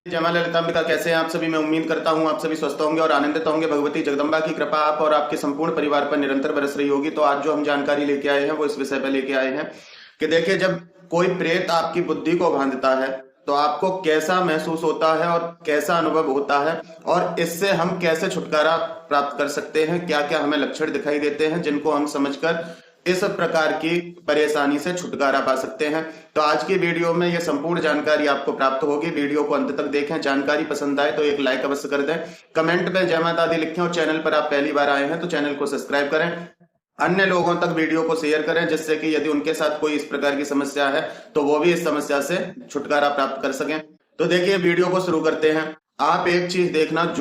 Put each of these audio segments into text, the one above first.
जय मां ललितांबिका। कैसे हैं आप सभी? मैं उम्मीद करता हूं आप सभी स्वस्थ होंगे और आनंदित होंगे। भगवती जगदम्बा की कृपा आप और आपके संपूर्ण परिवार पर निरंतर बरस रही होगी। तो आज जो हम जानकारी लेके आए हैं वो इस विषय पर लेके आए हैं कि देखिए, जब कोई प्रेत आपकी बुद्धि को बांधता है तो आपको कैसा महसूस होता है और कैसा अनुभव होता है, और इससे हम कैसे छुटकारा प्राप्त कर सकते हैं, क्या क्या हमें लक्षण दिखाई देते हैं जिनको हम समझकर इस प्रकार की परेशानी से छुटकारा पा सकते हैं। तो आज की वीडियो में यह संपूर्ण जानकारी आपको प्राप्त होगी। वीडियो को अंत तक देखें। जानकारी पसंद आए तो एक लाइक अवश्य कर दें, कमेंट में जय माता दी लिखें और चैनल पर आप पहली बार आए हैं तो चैनल को सब्सक्राइब करें। अन्य लोगों तक वीडियो को शेयर करें जिससे कि यदि उनके साथ कोई इस प्रकार की समस्या है तो वो भी इस समस्या से छुटकारा प्राप्त कर सकें। तो देखिए, वीडियो को शुरू करते हैं। आप एक चीज देखना,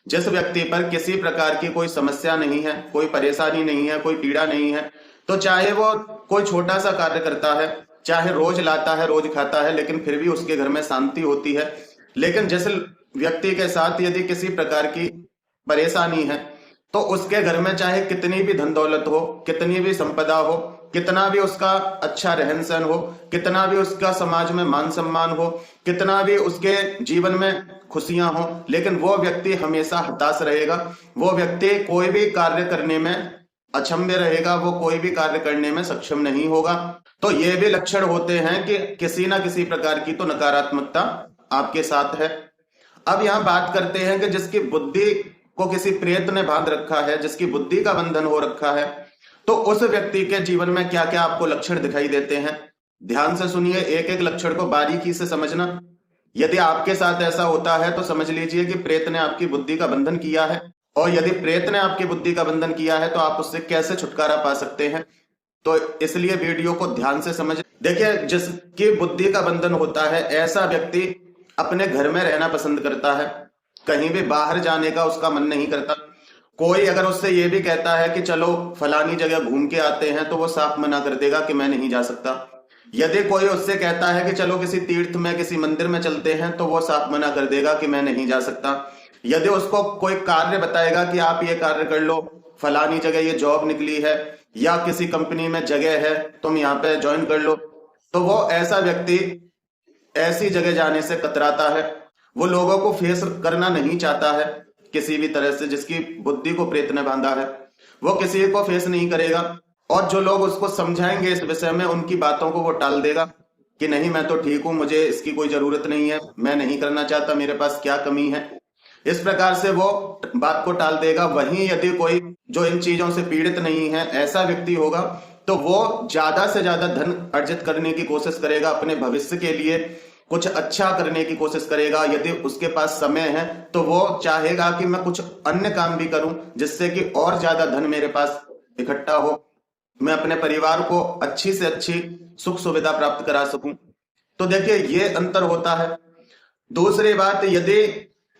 जिस व्यक्ति पर किसी प्रकार की कोई समस्या नहीं है, कोई परेशानी नहीं है, कोई पीड़ा नहीं है, तो चाहे वो कोई छोटा सा कार्य करता है, चाहे रोज लाता है, रोज खाता है, लेकिन फिर भी उसके घर में शांति होती है। लेकिन जिस व्यक्ति के साथ यदि किसी प्रकार की परेशानी है तो उसके घर में चाहे कितनी भी धन दौलत हो, कितनी भी संपदा हो, कितना भी उसका अच्छा रहन सहन हो, कितना भी उसका समाज में मान सम्मान हो, कितना भी उसके जीवन में खुशियां हो, लेकिन वो व्यक्ति हमेशा हताश रहेगा। वो व्यक्ति कोई भी कार्य करने में अक्षम रहेगा, वो कोई भी कार्य करने में सक्षम नहीं होगा। तो ये भी लक्षण होते हैं कि किसी ना किसी प्रकार की तो नकारात्मकता आपके साथ है। अब यहां बात करते हैं कि जिसकी बुद्धि को किसी प्रेत ने बांध रखा है, जिसकी बुद्धि का बंधन हो रखा है, तो उस व्यक्ति के जीवन में क्या क्या आपको लक्षण दिखाई देते हैं। ध्यान से सुनिए, एक एक लक्षण को बारीकी से समझना। यदि आपके साथ ऐसा होता है तो समझ लीजिए कि प्रेत ने आपकी बुद्धि का बंधन किया है, और यदि प्रेत ने आपकी बुद्धि का बंधन किया है तो आप उससे कैसे छुटकारा पा सकते हैं। तो इसलिए वीडियो को ध्यान से समझ। देखिए, जिसकी बुद्धि का बंधन होता है ऐसा व्यक्ति अपने घर में रहना पसंद करता है, कहीं भी बाहर जाने का उसका मन नहीं करता। कोई अगर उससे ये भी कहता है कि चलो फलानी जगह घूम के आते हैं तो वो साफ मना कर देगा कि मैं नहीं जा सकता। यदि कोई उससे कहता है कि चलो किसी तीर्थ में, किसी मंदिर में चलते हैं, तो वो साफ मना कर देगा कि मैं नहीं जा सकता। यदि उसको कोई कार्य बताएगा कि आप ये कार्य कर लो, फलानी जगह ये जॉब निकली है या किसी कंपनी में जगह है, तुम यहाँ पे ज्वाइन कर लो, तो वो ऐसा व्यक्ति ऐसी जगह जाने से कतराता है। वो लोगों को फेस करना नहीं चाहता है किसी भी तरह से। जिसकी बुद्धि को प्रेत ने बांधा है वो किसी को फेस नहीं करेगा, और जो लोग उसको समझाएंगे इस विषय में उनकी बातों को वो टाल देगा कि नहीं, मैं तो ठीक हूं, मुझे इसकी कोई जरूरत नहीं है, मैं नहीं करना चाहता, मेरे पास क्या कमी है। इस प्रकार से वो बात को टाल देगा। वहीं यदि कोई जो इन चीजों से पीड़ित नहीं है ऐसा व्यक्ति होगा तो वो ज्यादा से ज्यादा धन अर्जित करने की कोशिश करेगा, अपने भविष्य के लिए कुछ अच्छा करने की कोशिश करेगा। यदि उसके पास समय है तो वो चाहेगा कि मैं कुछ अन्य काम भी करूं जिससे कि और ज्यादा धन मेरे पास इकट्ठा हो, मैं अपने परिवार को अच्छी से अच्छी सुख सुविधा प्राप्त करा सकूं। तो देखिए, ये अंतर होता है। दूसरी बात, यदि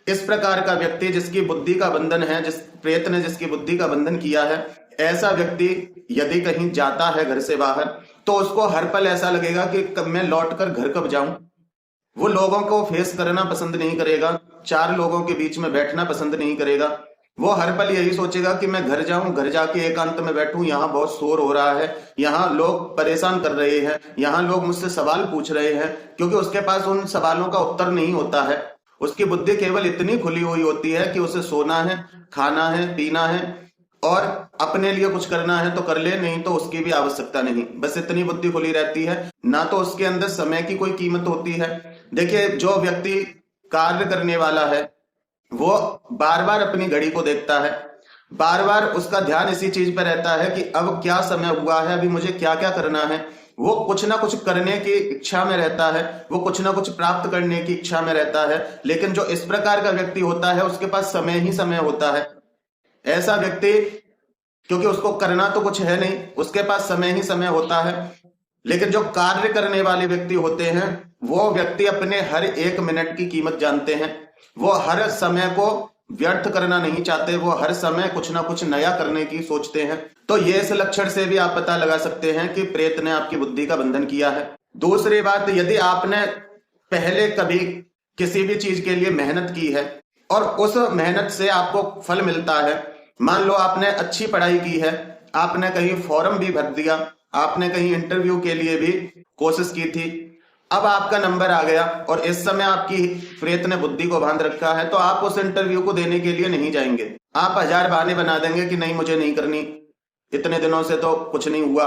इस प्रकार का व्यक्ति जिसकी बुद्धि का बंधन है, जिस प्रेत ने जिसकी बुद्धि का बंधन किया है, ऐसा व्यक्ति यदि कहीं जाता है घर से बाहर तो उसको हर पल ऐसा लगेगा कि कब मैं लौट कर घर कब जाऊं। वो लोगों को फेस करना पसंद नहीं करेगा, चार लोगों के बीच में बैठना पसंद नहीं करेगा। वो हर पल यही सोचेगा कि मैं घर जाऊं, घर जाके एकांत में बैठूं, यहाँ बहुत शोर हो रहा है, यहाँ लोग परेशान कर रहे हैं, यहाँ लोग मुझसे सवाल पूछ रहे हैं, क्योंकि उसके पास उन सवालों का उत्तर नहीं होता है। उसकी बुद्धि केवल इतनी खुली हुई होती है कि उसे सोना है, खाना है, पीना है, और अपने लिए कुछ करना है तो कर ले, नहीं तो उसकी भी आवश्यकता नहीं। बस इतनी बुद्धि खुली रहती है, ना तो उसके अंदर समय की कोई कीमत होती है। देखिए, जो व्यक्ति कार्य करने वाला है वो बार बार अपनी घड़ी को देखता है, बार बार उसका ध्यान इसी चीज पर रहता है कि अब क्या समय हुआ है, अभी मुझे क्या क्या करना है। वो कुछ ना कुछ करने की इच्छा में रहता है, वो कुछ ना कुछ प्राप्त करने की इच्छा में रहता है। लेकिन जो इस प्रकार का व्यक्ति होता है उसके पास समय ही समय होता है। ऐसा व्यक्ति, क्योंकि उसको करना तो कुछ है नहीं, उसके पास समय ही समय होता है। लेकिन जो कार्य करने वाले व्यक्ति होते हैं वो व्यक्ति अपने हर एक मिनट की कीमत जानते हैं। वो हर समय को व्यर्थ करना नहीं चाहते, वो हर समय कुछ ना कुछ नया करने की सोचते हैं। तो ये इस लक्षण से भी आप पता लगा सकते हैं कि प्रेत ने आपकी बुद्धि का बंधन किया है। दूसरी बात, यदि आपने पहले कभी किसी भी चीज के लिए मेहनत की है और उस मेहनत से आपको फल मिलता है, मान लो आपने अच्छी पढ़ाई की है, आपने कहीं फॉर्म भी भर दिया, आपने कहीं इंटरव्यू के लिए भी कोशिश की थी, अब आपका नंबर आ गया और इस समय आपकी प्रेत ने बुद्धि को बांध रखा है, तो आप उस इंटरव्यू को देने के लिए नहीं जाएंगे। आप हजार बहाने बना देंगे कि नहीं मुझे नहीं करनी, इतने दिनों से तो कुछ नहीं हुआ,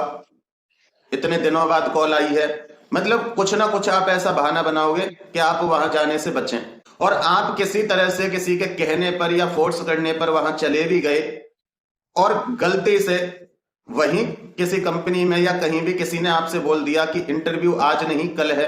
इतने दिनों बाद कॉल आई है। मतलब कुछ ना कुछ आप ऐसा बहाना बनाओगे कि आप वहां जाने से बचें। और आप किसी तरह से किसी के कहने पर या फोर्स करने पर वहां चले भी गए और गलती से वहीं किसी कंपनी में या कहीं भी किसी ने आपसे बोल दिया कि इंटरव्यू आज नहीं कल है,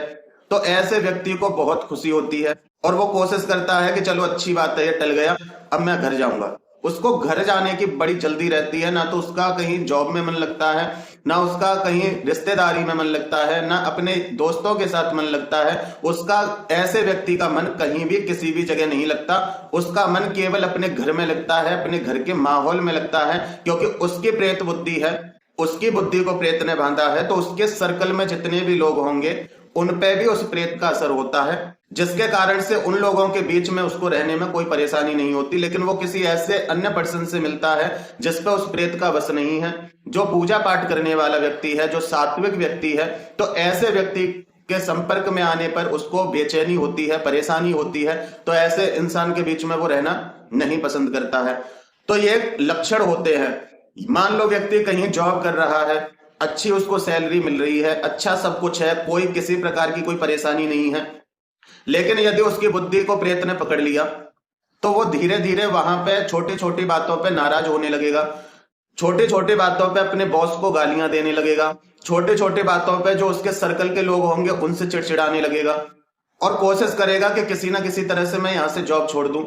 तो ऐसे व्यक्ति को बहुत खुशी होती है और वो कोशिश करता है कि चलो अच्छी बात है, ये टल गया, अब मैं घर जाऊंगा। उसको घर जाने की बड़ी जल्दी रहती है, ना तो उसका कहीं जॉब में मन लगता है, ना उसका कहीं रिश्तेदारी में मन लगता है, ना अपने दोस्तों के साथ मन लगता है। उसका ऐसे व्यक्ति का मन कहीं भी किसी भी जगह नहीं लगता। उसका मन केवल अपने घर में लगता है, अपने घर के माहौल में लगता है, क्योंकि उसकी प्रेत बुद्धि है, उसकी बुद्धि को प्रेत ने बांधा है। तो उसके सर्कल में जितने भी लोग होंगे उन पे भी उस प्रेत का असर होता है, जिसके कारण से उन लोगों के बीच में उसको रहने में कोई परेशानी नहीं होती। लेकिन वो किसी ऐसे अन्य पर्सन से मिलता है जिस पे उस प्रेत का वश नहीं है, जो पूजा पाठ करने वाला व्यक्ति है, जो सात्विक व्यक्ति है। तो ऐसे व्यक्ति के संपर्क में आने पर उसको बेचैनी होती है, परेशानी होती है, तो ऐसे इंसान के बीच में वो रहना नहीं पसंद करता है। तो ये लक्षण होते हैं। मान लो व्यक्ति कहीं जॉब कर रहा है, अच्छी उसको सैलरी मिल रही है, अच्छा सब कुछ है, कोई किसी प्रकार की कोई परेशानी नहीं है, लेकिन यदि उसकी बुद्धि को प्रेत ने पकड़ लिया तो वो धीरे धीरे वहां पे छोटी छोटी बातों पे नाराज होने लगेगा, छोटी छोटी बातों पे अपने बॉस को गालियां देने लगेगा, छोटी छोटी बातों पे जो उसके सर्कल के लोग होंगे उनसे चिड़चिड़ाने लगेगा और कोशिश करेगा कि किसी ना किसी तरह से मैं यहां से जॉब छोड़ दूं।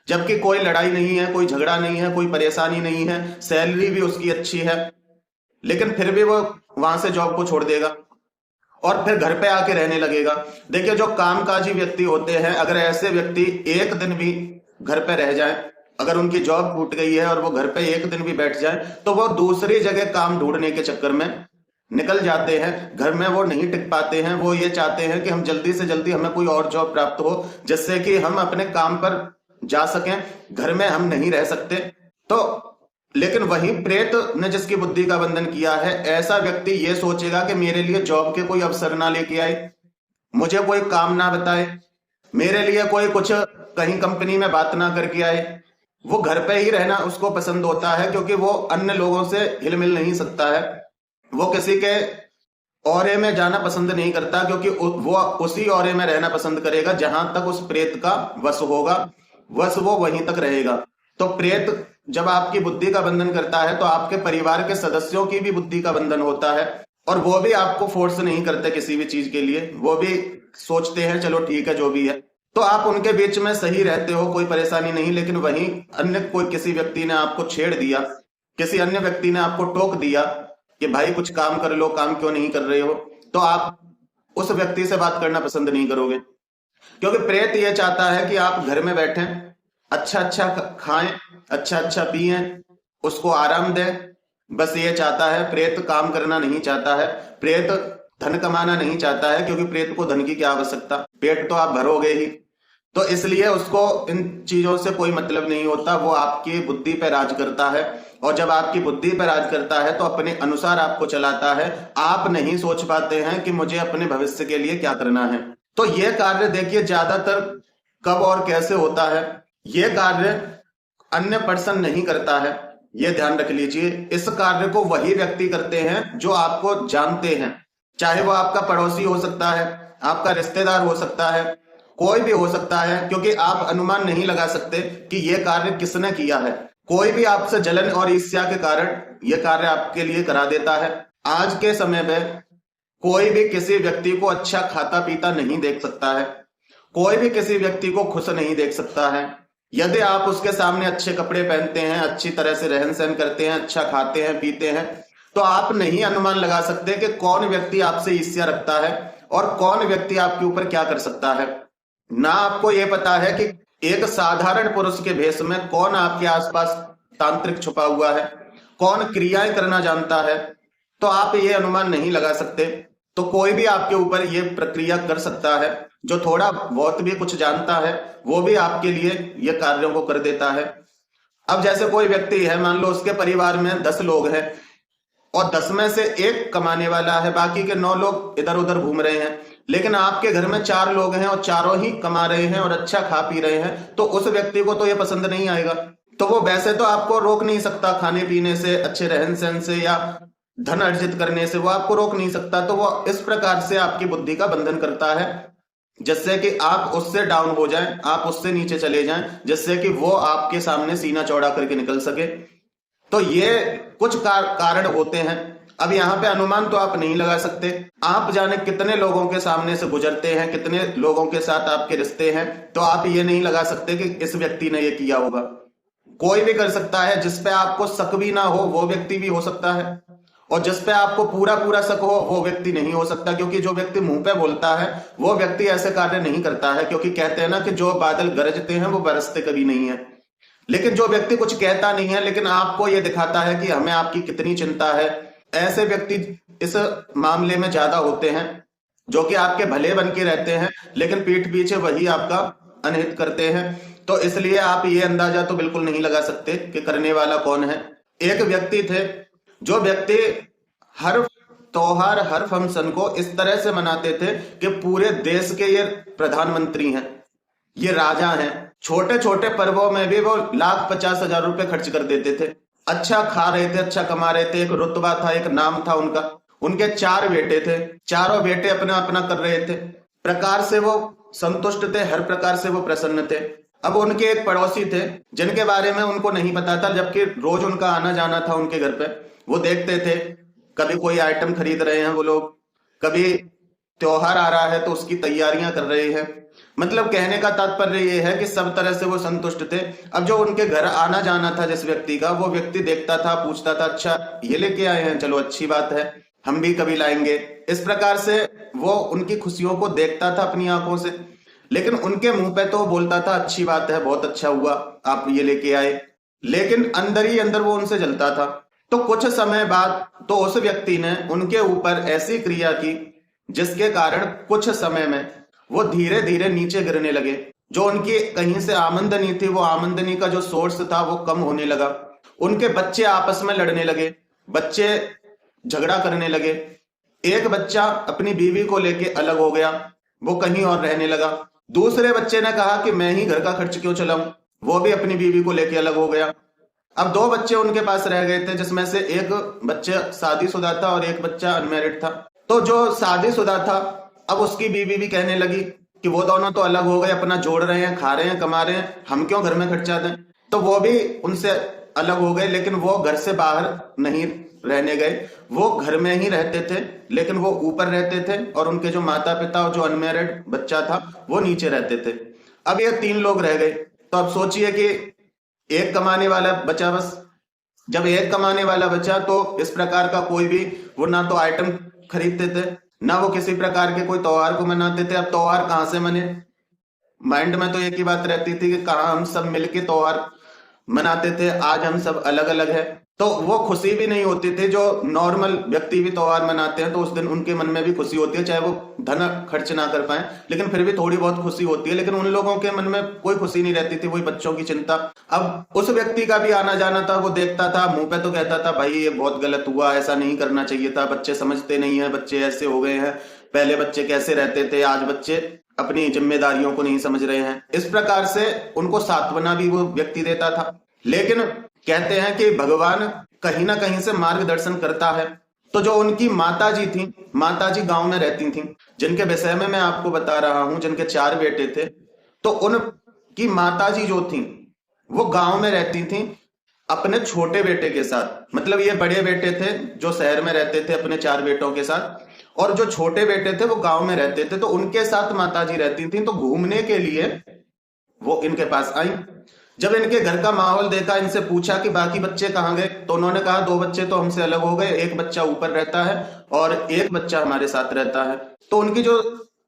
जबकि कोई लड़ाई नहीं है, कोई झगड़ा नहीं है, कोई परेशानी नहीं है, सैलरी भी उसकी अच्छी है, लेकिन फिर भी वो वहां से जॉब को छोड़ देगा और फिर घर पे आके रहने लगेगा। देखिए, जो कामकाजी व्यक्ति होते हैं, अगर ऐसे व्यक्ति एक दिन भी घर पे रह जाए, अगर उनकी जॉब छूट गई है और वो घर पे एक दिन भी बैठ जाए, तो वो दूसरी जगह काम ढूंढने के चक्कर में निकल जाते हैं, घर में वो नहीं टिक पाते हैं। वो ये चाहते हैं कि हम जल्दी से जल्दी हमें कोई और जॉब प्राप्त हो, जिससे कि हम अपने काम पर जा सकें, घर में हम नहीं रह सकते। तो लेकिन वही प्रेत ने जिसकी बुद्धि का बंधन किया है, ऐसा व्यक्ति ये सोचेगा कि मेरे लिए जॉब के कोई अवसर ना लेके आए, मुझे कोई काम ना बताए, मेरे लिए कोई कुछ कहीं कंपनी में बात ना करके आए। वो घर पे ही रहना उसको पसंद होता है, क्योंकि वो अन्य लोगों से हिल मिल नहीं सकता है, वो किसी के औरे में जाना पसंद नहीं करता, क्योंकि वो उसी औरे में रहना पसंद करेगा जहां तक उस प्रेत का वश होगा, वश वो वहीं तक रहेगा। तो प्रेत जब आपकी बुद्धि का बंधन करता है तो आपके परिवार के सदस्यों की भी बुद्धि का बंधन होता है, और वो भी आपको फोर्स नहीं करते किसी भी चीज के लिए, वो भी सोचते हैं चलो ठीक है जो भी है। तो आप उनके बीच में सही रहते हो, कोई परेशानी नहीं। लेकिन वहीं अन्य कोई किसी व्यक्ति ने आपको छेड़ दिया, किसी अन्य व्यक्ति ने आपको टोक दिया कि भाई कुछ काम कर लो, काम क्यों नहीं कर रहे हो, तो आप उस व्यक्ति से बात करना पसंद नहीं करोगे, क्योंकि प्रेत ये चाहता है कि आप घर में बैठें, अच्छा अच्छा खाएं, अच्छा अच्छा पिए, उसको आराम दें, बस ये चाहता है। प्रेत काम करना नहीं चाहता है, प्रेत धन कमाना नहीं चाहता है, क्योंकि प्रेत को धन की क्या आवश्यकता, पेट तो आप भरोगे ही। तो इसलिए उसको इन चीजों से कोई मतलब नहीं होता, वो आपकी बुद्धि पे राज करता है, और जब आपकी बुद्धि पे राज करता है तो अपने अनुसार आपको चलाता है। आप नहीं सोच पाते हैं कि मुझे अपने भविष्य के लिए क्या करना है। तो ये कार्य देखिए ज्यादातर कब और कैसे होता है, ये कार्य अन्य पर्सन नहीं करता है, ये ध्यान रख लीजिए। इस कार्य को वही व्यक्ति करते हैं जो आपको जानते हैं, चाहे वो आपका पड़ोसी हो सकता है, आपका रिश्तेदार हो सकता है, कोई भी हो सकता है, क्योंकि आप अनुमान नहीं लगा सकते कि यह कार्य किसने किया है। कोई भी आपसे जलन और ईर्ष्या के कारण यह कार्य आपके लिए करा देता है। आज के समय में कोई भी किसी व्यक्ति को अच्छा खाता पीता नहीं देख सकता है, कोई भी किसी व्यक्ति को खुश नहीं देख सकता है। यदि आप उसके सामने अच्छे कपड़े पहनते हैं, अच्छी तरह से रहन सहन करते हैं, अच्छा खाते हैं पीते हैं, तो आप नहीं अनुमान लगा सकते कि कौन व्यक्ति आपसे ईर्ष्या रखता है और कौन व्यक्ति आपके ऊपर क्या कर सकता है। ना आपको यह पता है कि एक साधारण पुरुष के भेष में कौन आपके आसपास तांत्रिक छुपा हुआ है, कौन क्रियाएं करना जानता है, तो आप ये अनुमान नहीं लगा सकते। तो कोई भी आपके ऊपर ये प्रक्रिया कर सकता है, जो थोड़ा बहुत भी कुछ जानता है वो भी आपके लिए ये कार्यों को कर देता है। अब जैसे कोई व्यक्ति है, मान लो उसके परिवार में 10 लोग हैं और 10 में से एक कमाने वाला है, बाकी के 9 लोग इधर उधर घूम रहे हैं। लेकिन आपके घर में 4 लोग हैं और चारों ही कमा रहे हैं और अच्छा खा पी रहे हैं, तो उस व्यक्ति को तो ये पसंद नहीं आएगा। तो वो वैसे तो आपको रोक नहीं सकता खाने पीने से, अच्छे रहन सहन से या धन अर्जित करने से, वो आपको रोक नहीं सकता। तो वो इस प्रकार से आपकी बुद्धि का बंधन करता है जिससे कि आप उससे डाउन हो जाएं, आप उससे नीचे चले जाएं, जिससे कि वो आपके सामने सीना चौड़ा करके निकल सके। तो ये कुछ कारण होते हैं। अब यहाँ पे अनुमान तो आप नहीं लगा सकते, आप जाने कितने लोगों के सामने से गुजरते हैं, कितने लोगों के साथ आपके रिश्ते हैं, तो आप ये नहीं लगा सकते कि इस व्यक्ति ने ये किया होगा। कोई भी कर सकता है, जिसपे आपको शक भी ना हो वो व्यक्ति भी हो सकता है, और जिसपे आपको पूरा पूरा शक हो वो व्यक्ति नहीं हो सकता। क्योंकि जो व्यक्ति मुंह पे बोलता है वो व्यक्ति ऐसे कार्य नहीं करता है, क्योंकि कहते हैं ना कि जो बादल गरजते हैं वो बरसते कभी नहीं है। लेकिन जो व्यक्ति कुछ कहता नहीं है लेकिन आपको ये दिखाता है कि हमें आपकी कितनी चिंता है, ऐसे व्यक्ति इस मामले में ज्यादा होते हैं, जो कि आपके भले बन के रहते हैं लेकिन पीठ पीछे वही आपका अनहित करते हैं। तो इसलिए आप ये अंदाजा तो बिल्कुल नहीं लगा सकते कि करने वाला कौन है। एक व्यक्ति थे, जो व्यक्ति हर त्योहार, हर फंक्शन को इस तरह से मनाते थे कि पूरे देश के ये प्रधानमंत्री हैं, ये राजा हैं। छोटे छोटे पर्वों में भी वो 1,50,000 रुपए खर्च कर देते थे, अच्छा खा रहे थे, अच्छा कमा रहे थे, एक रुतबा था, एक नाम था उनका। उनके 4 बेटे थे, चारों बेटे अपना अपना कर रहे थे, प्रकार से वो संतुष्ट थे, हर प्रकार से वो प्रसन्न थे। अब उनके एक पड़ोसी थे जिनके बारे में उनको नहीं पता था, जबकि रोज उनका आना जाना था उनके घर पे। वो देखते थे कभी कोई आइटम खरीद रहे हैं वो लोग, कभी त्योहार आ रहा है तो उसकी तैयारियां कर रहे हैं। मतलब कहने का तात्पर्य ये है कि सब तरह से वो संतुष्ट थे। अब जो उनके घर आना जाना था जिस व्यक्ति का, वो व्यक्ति देखता था, पूछता था, अच्छा ये लेके आए हैं, चलो अच्छी बात है, हम भी कभी लाएंगे। इस प्रकार से वो उनकी खुशियों को देखता था अपनी आंखों से, लेकिन उनके मुंह पे तो बोलता था अच्छी बात है, बहुत अच्छा हुआ आप ये लेके आए, लेकिन अंदर ही अंदर वो उनसे जलता था। तो कुछ समय बाद तो उस व्यक्ति ने उनके ऊपर ऐसी क्रिया की जिसके कारण कुछ समय में वो धीरे धीरे नीचे गिरने लगे। जो उनकी कहीं से आमदनी थी, वो आमदनी का जो सोर्स था वो कम होने लगा। उनके बच्चे आपस में लड़ने लगे, बच्चे झगड़ा करने लगे। एक बच्चा अपनी बीवी को लेके अलग हो गया, वो कहीं और रहने लगा। दूसरे बच्चे ने कहा कि मैं ही घर का खर्च क्यों चलाऊं, वो भी अपनी बीवी को लेके अलग हो गया। अब 2 बच्चे उनके पास रह गए थे, जिसमें से एक बच्चा शादीशुदा था और एक बच्चा अनमैरिड था। तो जो शादीशुदा था, अब उसकी बीवी भी कहने लगी कि वो दोनों तो अलग हो गए, अपना जोड़ रहे हैं, खा रहे हैं, कमा रहे हैं, हम क्यों घर में खर्चा दें। तो वो भी उनसे अलग हो गए, लेकिन वो घर से बाहर नहीं रहने गए, वो घर में ही रहते थे, लेकिन वो ऊपर रहते थे और उनके जो माता पिता और जो अनमैरिड बच्चा था वो नीचे रहते थे। अब ये 3 लोग रह गए। तो अब सोचिए कि एक कमाने वाला बचा बस। जब एक कमाने वाला बचा तो इस प्रकार का कोई भी वो ना तो आइटम खरीदते थे, ना वो किसी प्रकार के कोई त्योहार को मनाते थे। अब त्योहार कहां से मने, माइंड में तो एक ही बात रहती थी कि कहाँ हम सब मिलके त्योहार मनाते थे, आज हम सब अलग अलग है। तो वो खुशी भी नहीं होती थी। जो नॉर्मल व्यक्ति भी त्योहार मनाते हैं तो उस दिन उनके मन में भी खुशी होती है, चाहे वो धन खर्च ना कर पाए, लेकिन फिर भी थोड़ी बहुत खुशी होती है। लेकिन उन लोगों के मन में कोई खुशी नहीं रहती थी, वही बच्चों की चिंता। अब उस व्यक्ति का भी आना जाना था, वो देखता था, मुंह पे तो कहता था भाई ये बहुत गलत हुआ, ऐसा नहीं करना चाहिए था, बच्चे समझते नहीं है, बच्चे ऐसे हो गए हैं, पहले बच्चे कैसे रहते थे, आज बच्चे अपनी जिम्मेदारियों को नहीं समझ रहे हैं। इस प्रकार से उनको सांत्वना भी वो व्यक्ति देता था। लेकिन कहते हैं कि भगवान कहीं ना कहीं से मार्गदर्शन करता है। तो जो उनकी माताजी थी, माताजी गांव में रहती थी, जिनके विषय में मैं आपको बता रहा हूं, जिनके 4 बेटे थे, तो उनकी माताजी जो थी वो गांव में रहती थी अपने छोटे बेटे के साथ। मतलब ये बड़े बेटे थे जो शहर में रहते थे अपने 4 बेटों के साथ, और जो छोटे बेटे थे वो गांव में रहते थे। तो उनके साथ माताजी रहती थी। तो घूमने के लिए वो इनके पास आई। जब इनके घर का माहौल देखा, इनसे पूछा कि बाकी बच्चे कहाँ गए, तो उन्होंने कहा 2 बच्चे तो हमसे अलग हो गए, एक बच्चा ऊपर रहता है और एक बच्चा हमारे साथ रहता है। तो उनकी जो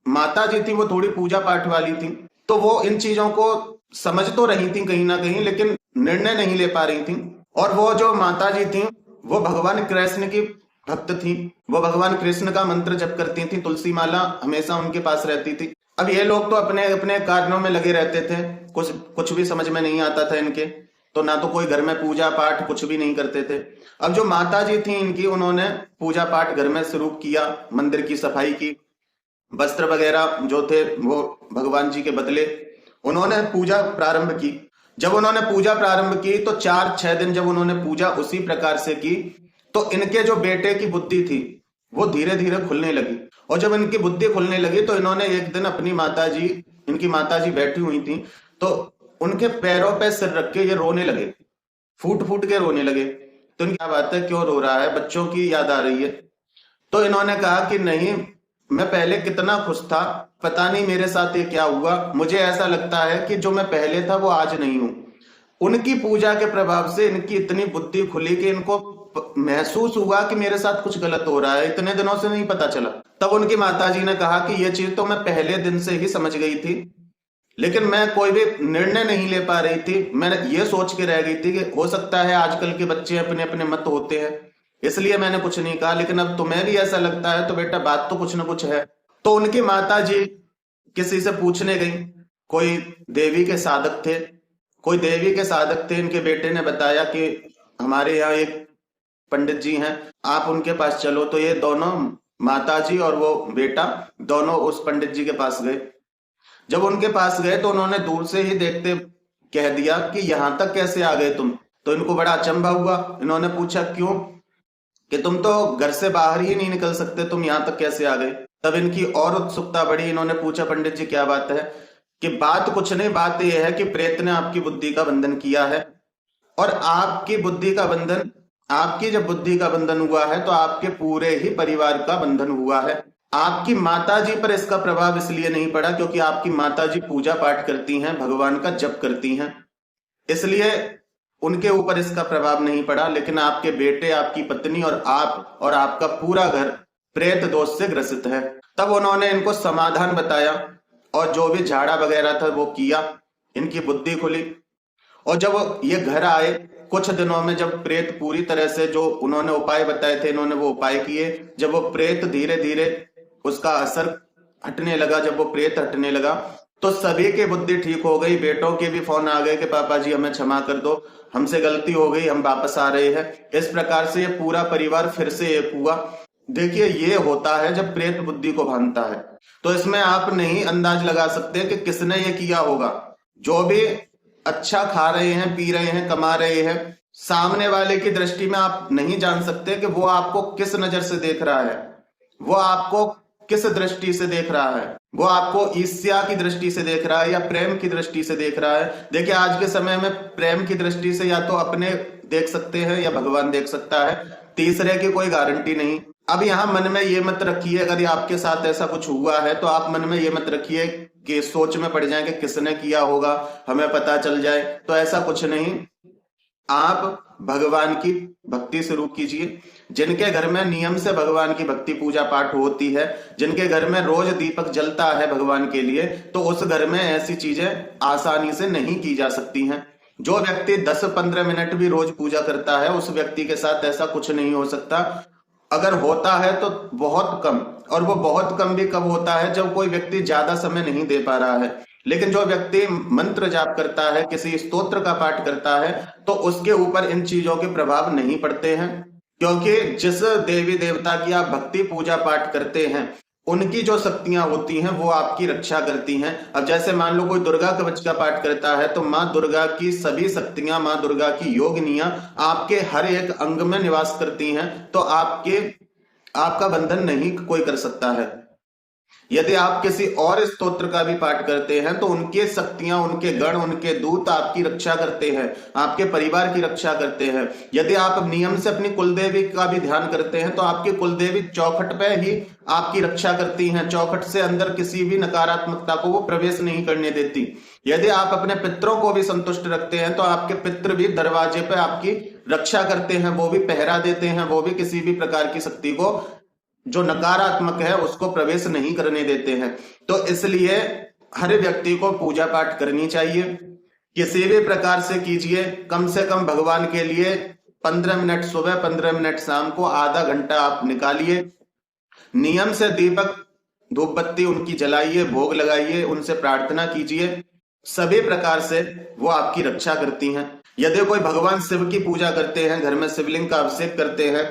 माता जी थी वो थोड़ी पूजा पाठ वाली थी, तो वो इन चीजों को समझ तो रही थी कहीं ना कहीं, लेकिन निर्णय नहीं ले पा रही थी। और वो जो माता जी थी वो भगवान कृष्ण की भक्त थी, वो भगवान कृष्ण का मंत्र जप करती थी, तुलसी माला हमेशा उनके पास रहती थी। अब ये लोग तो अपने अपने कारणों में लगे रहते थे, कुछ भी समझ में नहीं आता था इनके, तो ना तो कोई घर में पूजा पाठ कुछ भी नहीं करते थे। अब जो माता जी थी इनकी, उन्होंने पूजा पाठ घर में शुरू किया, मंदिर की सफाई की, वस्त्र वगैरह जो थे वो भगवान जी के बदले उन्होंने पूजा प्रारंभ की। जब उन्होंने पूजा प्रारंभ की तो 4-6 दिन जब उन्होंने पूजा उसी प्रकार से की तो इनके जो बेटे की बुद्धि थी वो धीरे धीरे खुलने लगी। और जब इनकी बुद्धि खुलने लगी तो इन्होंने एक दिन अपनी माताजी, इनकी माताजी बैठी हुई थी, तो उनके पैरों पे सिर रख के ये रोने लगे, फूट फूट के रोने लगे। तो इनकी क्या बात है, क्यों रो रहा है, बच्चों की याद आ रही है? तो इन्होंने कहा कि नहीं, मैं पहले कितना खुश था, पता नहीं मेरे साथ ये क्या हुआ, मुझे ऐसा लगता है कि जो मैं पहले था वो आज नहीं हूं। उनकी पूजा के प्रभाव से इनकी इतनी बुद्धि खुली कि इनको महसूस हुआ कि मेरे साथ कुछ गलत हो रहा है, इतने दिनों से नहीं पता चला। तब उनकी माताजी ने कहा कि ये चीज तो मैं पहले दिन से ही समझ गई थी, लेकिन मैं कोई भी निर्णय नहीं ले पा रही थी। मैं ये सोच के रह गई थी कि हो सकता है आजकल के बच्चे अपने अपने मत होते हैं, इसलिए मैंने कुछ नहीं कहा, लेकिन अब तुम्हें भी ऐसा लगता है तो बेटा बात तो कुछ ना कुछ है। तो उनकी माताजी किसी से पूछने गई, कोई देवी के साधक थे, कोई देवी के साधक थे, इनके बेटे ने बताया कि हमारे यहाँ एक पंडित जी हैं, आप उनके पास चलो। तो ये दोनों, माताजी और वो बेटा, दोनों उस पंडित जी के पास गए। जब उनके पास गए तो उन्होंने दूर से ही देखते कह दिया कि यहां तक कैसे आ गए तुम? तो इनको बड़ा अचंभा हुआ। इन्होंने पूछा क्यों? कि तुम तो घर से बाहर ही नहीं निकल सकते, तुम यहां तक कैसे आ गए? तब इनकी और उत्सुकता बढ़ी। इन्होंने पूछा पंडित जी क्या बात है? कि बात कुछ नहीं, बात यह है कि प्रेत ने आपकी बुद्धि का बंधन किया है, और आपकी बुद्धि का बंधन, आपकी जब बुद्धि का बंधन हुआ है तो आपके पूरे ही परिवार का बंधन हुआ है। आपकी माताजी पर इसका प्रभाव इसलिए नहीं पड़ा क्योंकि आपकी माताजी पूजा पाठ करती हैं, भगवान का जप करती हैं, इसलिए उनके ऊपर इसका प्रभाव नहीं पड़ा। लेकिन आपके बेटे, आपकी पत्नी और आप और आपका पूरा घर प्रेत दोष से ग्रसित है। तब उन्होंने इनको समाधान बताया और जो भी झाड़ा वगैरह था वो किया, इनकी बुद्धि खुली। और जब ये घर आए कुछ दिनों में, जब प्रेत पूरी तरह से, जो उन्होंने उपाय बताए थे इन्होंने वो उपाय किए, जब वो प्रेत धीरे धीरे उसका असर हटने लगा, जब वो प्रेत हटने लगा तो सभी की बुद्धि ठीक हो गई। बेटों के भी फोन आ गए कि पापा जी हमें क्षमा कर दो, हमसे गलती हो गई, हम वापस आ रहे हैं। इस प्रकार से ये पूरा परिवार फिर से एक हुआ। देखिए ये होता है जब प्रेत बुद्धि को भानता है। तो इसमें आप नहीं अंदाज लगा सकते कि किसने ये किया होगा। जो भी अच्छा खा रहे हैं, पी रहे हैं, कमा रहे हैं, सामने वाले की दृष्टि में आप नहीं जान सकते कि वो आपको किस नजर से देख रहा है, वो आपको किस दृष्टि से देख रहा है। वो आपको ईर्ष्या की दृष्टि से देख रहा है या प्रेम की दृष्टि से देख रहा है। देखिए आज के समय में प्रेम की दृष्टि से या तो अपने देख सकते हैं या भगवान देख सकता है, तीसरे की कोई गारंटी नहीं। अब यहाँ मन में ये मत रखिए, अगर आपके साथ ऐसा कुछ हुआ है तो आप मन में ये मत रखिए कि सोच में पड़ जाए कि किसने किया होगा, हमें पता चल जाए, तो ऐसा कुछ नहीं। आप भगवान की भक्ति शुरू कीजिए। जिनके घर में नियम से भगवान की भक्ति पूजा पाठ होती है, जिनके घर में रोज दीपक जलता है भगवान के लिए, तो उस घर में ऐसी चीजें आसानी से नहीं की जा सकती हैं। जो व्यक्ति 10-15 मिनट भी रोज पूजा करता है उस व्यक्ति के साथ ऐसा कुछ नहीं हो सकता। अगर होता है तो बहुत कम, और वो बहुत कम भी कब होता है जब कोई व्यक्ति ज्यादा समय नहीं दे पा रहा है। लेकिन जो व्यक्ति मंत्र जाप करता है, किसी स्तोत्र का पाठ करता है, तो उसके ऊपर इन चीजों के प्रभाव नहीं पड़ते हैं, क्योंकि जिस देवी देवता की आप भक्ति पूजा पाठ करते हैं उनकी जो शक्तियां होती हैं वो आपकी रक्षा करती हैं। अब जैसे मान लो कोई दुर्गा कवच का पाठ करता है तो माँ दुर्गा की सभी शक्तियां, माँ दुर्गा की योगिनियां आपके हर एक अंग में निवास करती हैं, तो आपका बंधन नहीं कोई कर सकता है। यदि आप किसी और स्तोत्र का भी पाठ करते हैं तो उनके शक्तियां, उनके गण, उनके दूत आपकी रक्षा करते हैं, आपके परिवार की रक्षा करते हैं। यदि आप नियम से अपनी कुलदेवी का भी ध्यान करते हैं तो आपकी कुलदेवी चौखट पे ही आपकी रक्षा करती हैं, चौखट से अंदर किसी भी नकारात्मकता को वो प्रवेश नहीं करने देती। यदि आप अपने पितरों को भी संतुष्ट रखते हैं तो आपके पितृ भी दरवाजे पे आपकी रक्षा करते हैं, वो भी पहरा देते हैं, वो भी किसी भी प्रकार की शक्ति को जो नकारात्मक है उसको प्रवेश नहीं करने देते हैं। तो इसलिए हर व्यक्ति को पूजा पाठ करनी चाहिए, किसी भी प्रकार से कीजिए। कम से कम भगवान के लिए 15 मिनट सुबह, 15 मिनट शाम को, आधा घंटा आप निकालिए। नियम से दीपक धूप बत्ती उनकी जलाइए, भोग लगाइए, उनसे प्रार्थना कीजिए। सभी प्रकार से वो आपकी रक्षा करती हैं। यदि कोई भगवान शिव की पूजा करते हैं, घर में शिवलिंग का अभिषेक करते हैं,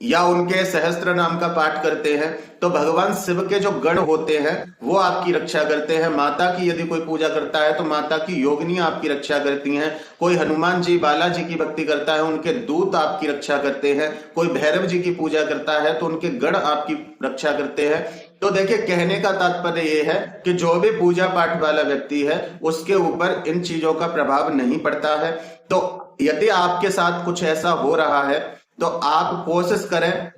या उनके सहस्त्र नाम का पाठ करते हैं तो भगवान शिव के जो गण होते हैं वो आपकी रक्षा करते हैं। माता की यदि कोई पूजा करता है तो माता की योगिनियां आपकी रक्षा करती हैं। कोई हनुमान जी बालाजी की भक्ति करता है, उनके दूत आपकी रक्षा करते हैं। कोई भैरव जी की पूजा करता है तो उनके गण आपकी रक्षा करते हैं। तो देखिए, कहने का तात्पर्य ये है कि जो भी पूजा पाठ वाला व्यक्ति है उसके ऊपर इन चीजों का प्रभाव नहीं पड़ता है। तो यदि आपके साथ कुछ ऐसा हो रहा है तो आप कोशिश करें,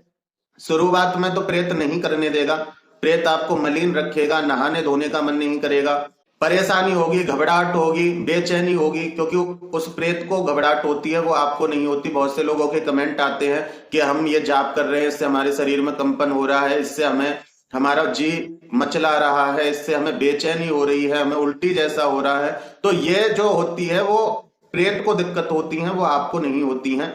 शुरुआत में तो प्रेत नहीं करने देगा, प्रेत आपको मलिन रखेगा, नहाने धोने का मन नहीं करेगा, परेशानी होगी, घबराहट होगी, बेचैनी होगी, क्योंकि उस प्रेत को घबराहट होती है, वो आपको नहीं होती। बहुत से लोगों के कमेंट आते हैं कि हम ये जाप कर रहे हैं, इससे हमारे शरीर में कंपन हो रहा है, इससे हमें हमारा जी मचला रहा है, इससे हमें बेचैनी हो रही है, हमें उल्टी जैसा हो रहा है। तो ये जो होती है वो प्रेत को दिक्कत होती है, वो आपको नहीं होती है।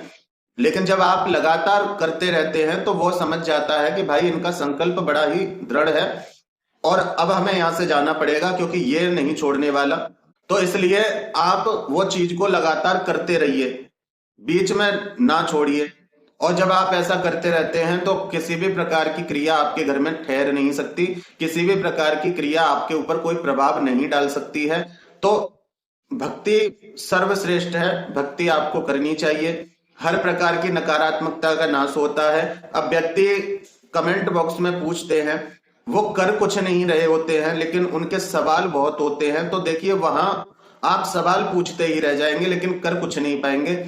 लेकिन जब आप लगातार करते रहते हैं तो वो समझ जाता है कि भाई इनका संकल्प बड़ा ही दृढ़ है और अब हमें यहां से जाना पड़ेगा, क्योंकि ये नहीं छोड़ने वाला। तो इसलिए आप वो चीज को लगातार करते रहिए, बीच में ना छोड़िए। और जब आप ऐसा करते रहते हैं तो किसी भी प्रकार की क्रिया आपके घर में ठहर नहीं सकती, किसी भी प्रकार की क्रिया आपके ऊपर कोई प्रभाव नहीं डाल सकती है। तो भक्ति सर्वश्रेष्ठ है, भक्ति आपको करनी चाहिए। हर प्रकार की नकारात्मकता का नाश होता है। अब व्यक्ति कमेंट बॉक्स में पूछते हैं, वो कर कुछ नहीं रहे होते हैं लेकिन उनके सवाल बहुत होते हैं। तो देखिए, वहां आप सवाल पूछते ही रह जाएंगे लेकिन कर कुछ नहीं पाएंगे।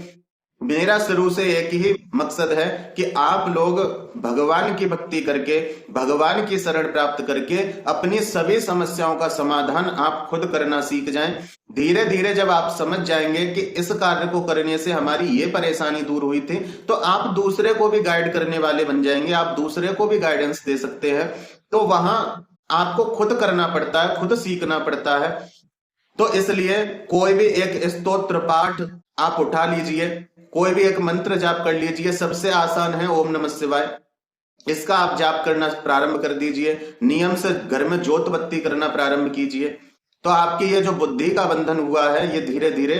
मेरा शुरू से एक ही मकसद है कि आप लोग भगवान की भक्ति करके, भगवान की शरण प्राप्त करके अपनी सभी समस्याओं का समाधान आप खुद करना सीख जाएं। धीरे धीरे जब आप समझ जाएंगे कि इस कार्य को करने से हमारी ये परेशानी दूर हुई थी, तो आप दूसरे को भी गाइड करने वाले बन जाएंगे, आप दूसरे को भी गाइडेंस दे सकते हैं। तो वहां आपको खुद करना पड़ता है, खुद सीखना पड़ता है। तो इसलिए कोई भी एक स्तोत्र पाठ आप उठा लीजिए, कोई भी एक मंत्र जाप कर लीजिए। सबसे आसान है ओम नमः शिवाय, इसका आप जाप करना प्रारंभ कर दीजिए। नियम से घर में ज्योत बत्ती करना प्रारंभ कीजिए, तो आपकी ये जो बुद्धि का बंधन हुआ है ये धीरे धीरे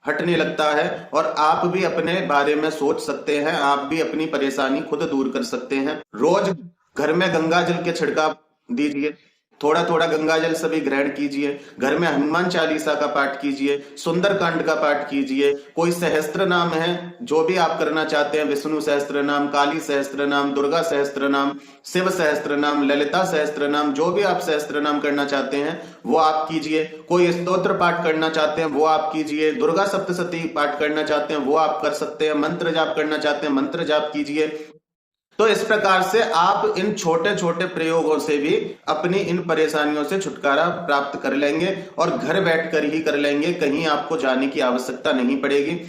हटने लगता है और आप भी अपने बारे में सोच सकते हैं, आप भी अपनी परेशानी खुद दूर कर सकते हैं। रोज घर में गंगा जल के छिड़काव दीजिए, थोड़ा थोड़ा गंगा जल सभी ग्रहण कीजिए। घर में हनुमान चालीसा का पाठ कीजिए, सुंदर कांड का पाठ कीजिए। कोई सहस्त्र नाम है जो भी आप करना चाहते हैं, विष्णु सहस्त्र नाम, काली सहस्त्र नाम, दुर्गा सहस्त्र नाम, शिव सहस्त्र नाम, ललिता सहस्त्र नाम, जो भी आप सहस्त्र नाम करना चाहते हैं वो आप कीजिए। कोई स्तोत्र पाठ करना चाहते हैं वो आप कीजिए। दुर्गा सप्तशती पाठ करना चाहते हैं वो आप कर सकते हैं। मंत्र जाप करना चाहते हैं मंत्र जाप कीजिए। तो इस प्रकार से आप इन छोटे छोटे प्रयोगों से भी अपनी इन परेशानियों से छुटकारा प्राप्त कर लेंगे और घर बैठकर ही कर लेंगे, कहीं आपको जाने की आवश्यकता नहीं पड़ेगी।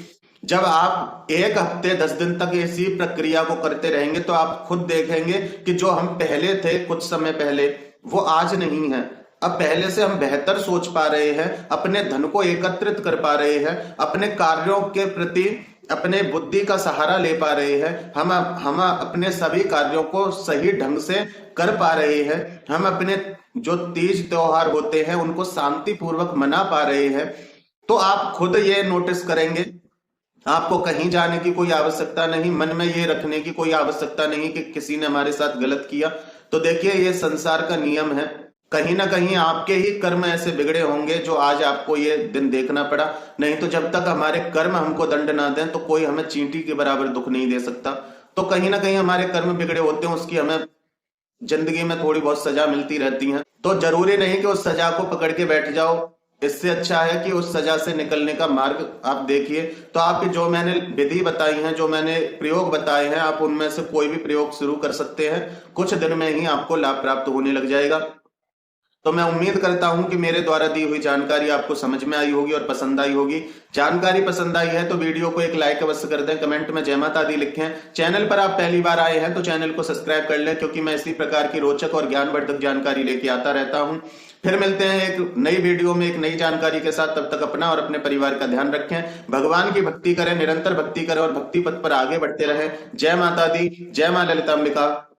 जब आप एक हफ्ते 10 दिन तक इसी प्रक्रिया को करते रहेंगे तो आप खुद देखेंगे कि जो हम पहले थे कुछ समय पहले वो आज नहीं है। अब पहले से हम बेहतर सोच पा रहे हैं, अपने धन को एकत्रित कर पा रहे हैं, अपने कार्यों के प्रति अपने बुद्धि का सहारा ले पा रहे हैं, हम अपने सभी कार्यों को सही ढंग से कर पा रहे हैं, हम अपने जो तीज त्योहार होते हैं उनको शांति पूर्वक मना पा रहे हैं। तो आप खुद ये नोटिस करेंगे, आपको कहीं जाने की कोई आवश्यकता नहीं, मन में ये रखने की कोई आवश्यकता नहीं कि किसी ने हमारे साथ गलत किया। तो देखिए, ये संसार का नियम है, कहीं ना कहीं आपके ही कर्म ऐसे बिगड़े होंगे जो आज आपको ये दिन देखना पड़ा। नहीं तो जब तक हमारे कर्म हमको दंड ना दें तो कोई हमें चींटी के बराबर दुख नहीं दे सकता। तो कहीं ना कहीं हमारे कर्म बिगड़े होते हैं, उसकी हमें जिंदगी में थोड़ी बहुत सजा मिलती रहती है। तो जरूरी नहीं कि उस सजा को पकड़ के बैठ जाओ, इससे अच्छा है कि उस सजा से निकलने का मार्ग आप देखिए। तो आपकी जो मैंने विधि बताई है, जो मैंने प्रयोग बताए हैं, आप उनमें से कोई भी प्रयोग शुरू कर सकते हैं। कुछ दिन में ही आपको लाभ प्राप्त होने लग जाएगा। तो मैं उम्मीद करता हूं कि मेरे द्वारा दी हुई जानकारी आपको समझ में आई होगी और पसंद आई होगी। जानकारी पसंद आई है तो वीडियो को एक लाइक अवश्य कर दें, कमेंट में जय माता दी लिखें। चैनल पर आप पहली बार आए हैं तो चैनल को सब्सक्राइब कर लें, क्योंकि मैं इसी प्रकार की रोचक और ज्ञानवर्धक जानकारी लेके आता रहता हूं। फिर मिलते हैं एक नई वीडियो में एक नई जानकारी के साथ। तब तक अपना और अपने परिवार का ध्यान रखें, भगवान की भक्ति करें, निरंतर भक्ति करें और भक्ति पथ पर आगे बढ़ते रहें। जय माता दी, जय मां ललितांबिका।